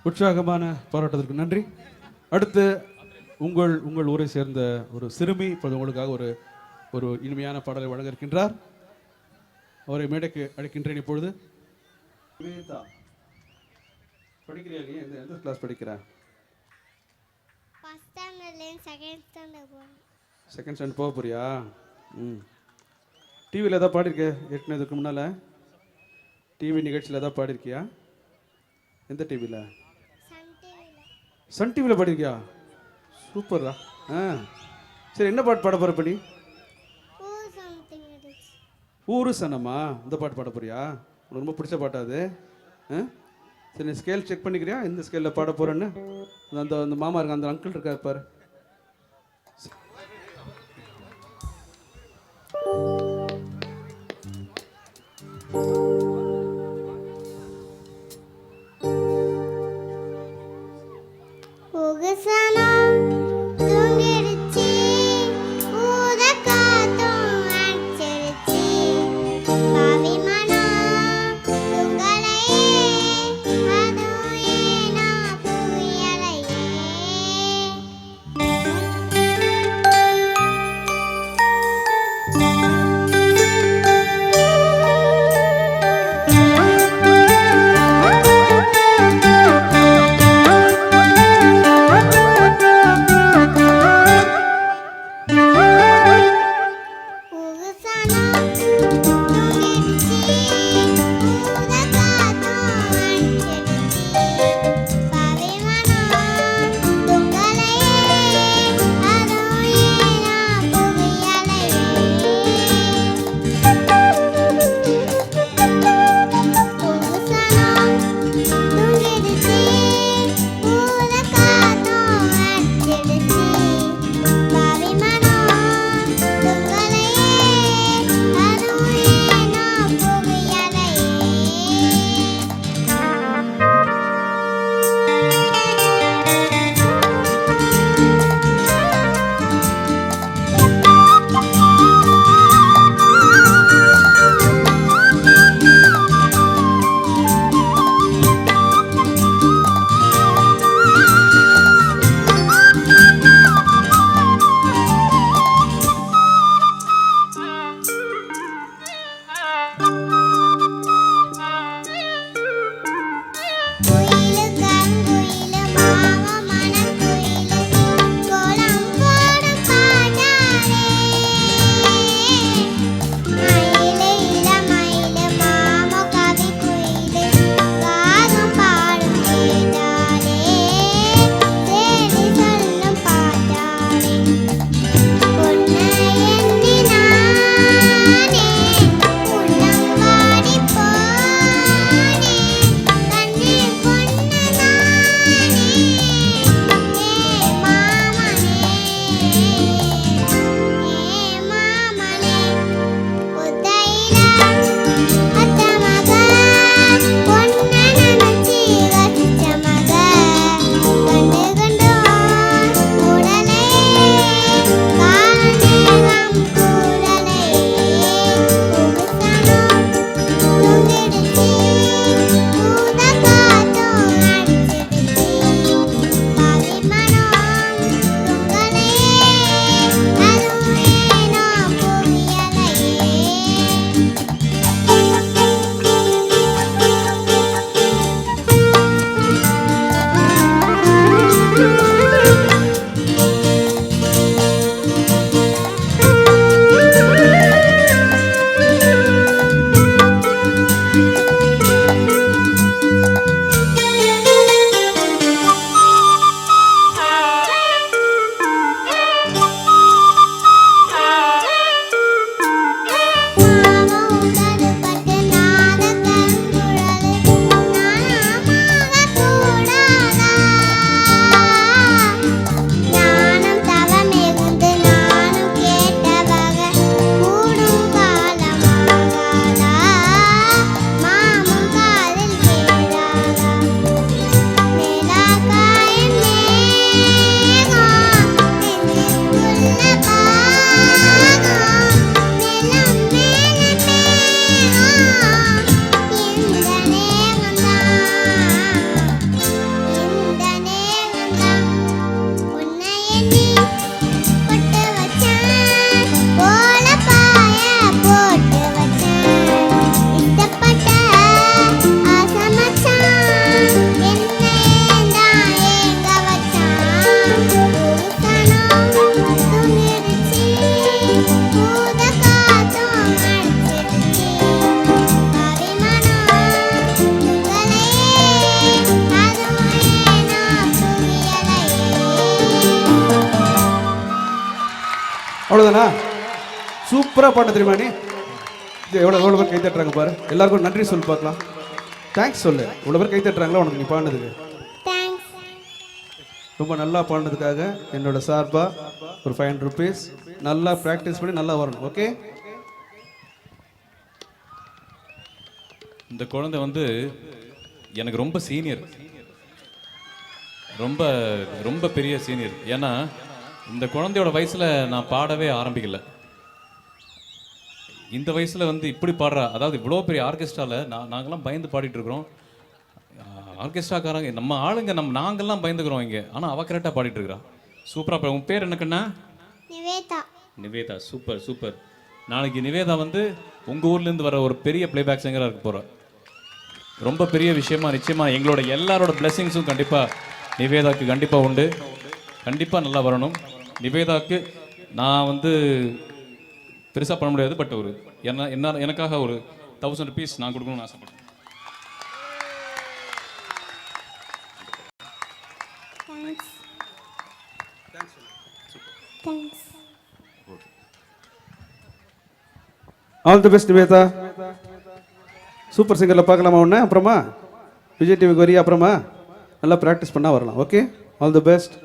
உற்சாகமான பாராட்டத்திற்கு நன்றி. அடுத்து உங்கள் ஊரை சேர்ந்த ஒரு சிறுமி இப்போது உங்களுக்காக ஒரு ஒரு இனிமையான பாடலை வழங்க இருக்கின்றார். அவரை மேடைக்கு அழைக்கின்றேன். இப்பொழுது படிக்கிறியா? நீ எந்த கிளாஸ் படிக்கிற? செகண்ட் ஸ்டாண்டர்ட் போக போறியா? டிவியில் எதாவது பாடியிருக்க ஏற்கனவே இதுக்கு முன்னால்? டிவி நிகழ்ச்சியில் எதாவது பாடியிருக்கியா? எந்த டிவியில்? சன் டிவியில் பாடியிருக்கியா? சூப்பர்ரா. சரி, என்ன பாட்டு பாட போகிற படி? ஊரு சனமா? இந்த பாட்டு பாட போறியா? உனக்கு ரொம்ப பிடிச்ச பாட்டா அது? சரி, நீ ஸ்கேல் செக் பண்ணிக்கிறியா எந்த ஸ்கேலில் பாட போகிறேன்னு? அந்த மாமா இருக்க அந்த அங்கிள் இருக்கா பாரு. அவ்வளோதானா? சூப்பராக பாட தெரியுமா நீ? எவ்வளோ பேர் கை தட்டுறாங்க பாரு. எல்லாருக்கும் நன்றி சொல்லி பார்க்கலாம். தேங்க்ஸ் சொல்லு. இவ்வளோ பேர் கை தட்டுறாங்களா உனக்கு நீ பாடினதுக்கு? ரொம்ப நல்லா பாடினதுக்காக என்னோட சார்பாக ஒரு 500 rupees. நல்லா ப்ராக்டிஸ் பண்ணி நல்லா வரணும். ஓகே? இந்த குழந்தை வந்து எனக்கு ரொம்ப சீனியர், ரொம்ப ரொம்ப பெரிய சீனியர். ஏன்னா இந்த குழந்தையோட வயசில் நான் பாடவே ஆரம்பிக்கல. இந்த வயசில் வந்து இப்படி பாடுறா, அதாவது இவ்வளோ பெரிய ஆர்கெஸ்ட்ராவில் நாங்கள்லாம் பயந்து பாடிட்டு இருக்கிறோம். ஆர்கெஸ்ட்ராக்காரங்க நம்ம ஆளுங்க நாங்கள்லாம் பயந்துக்கிறோம் இங்கே. ஆனால் அவள் கரெக்டாக பாடிட்டு இருக்கிறா. சூப்பராக. உன் பேர் என்னக்குன்னா? நிவேதா. நிவேதா. Super super. நாளைக்கு நிவேதா வந்து உங்கள் ஊர்லேருந்து வர ஒரு பெரிய பிளேபேக் சிங்கராக இருக்க போகிறோம். ரொம்ப பெரிய விஷயமா நிச்சயமாக எங்களோட எல்லாரோட பிளெஸிங்ஸும் கண்டிப்பாக நிவேதாவுக்கு கண்டிப்பாக உண்டு. கண்டிப்பாக நல்லா வரணும். நிவேதாவுக்கு நான் வந்து பெருசாக பண்ண முடியாது, பட் ஒரு எனக்காக ஒரு 1000 rupees நான் கொடுக்கணும்னு ஆசைப்படுறேன். All the best Nivetha. Super சிங்கரில் பார்க்கலாமா உன்ன? அப்புறமா விஜய் டிவிக்கு வரியா? அப்புறமா நல்லா ப்ராக்டிஸ் பண்ணால் வரலாம். Okay, all the best.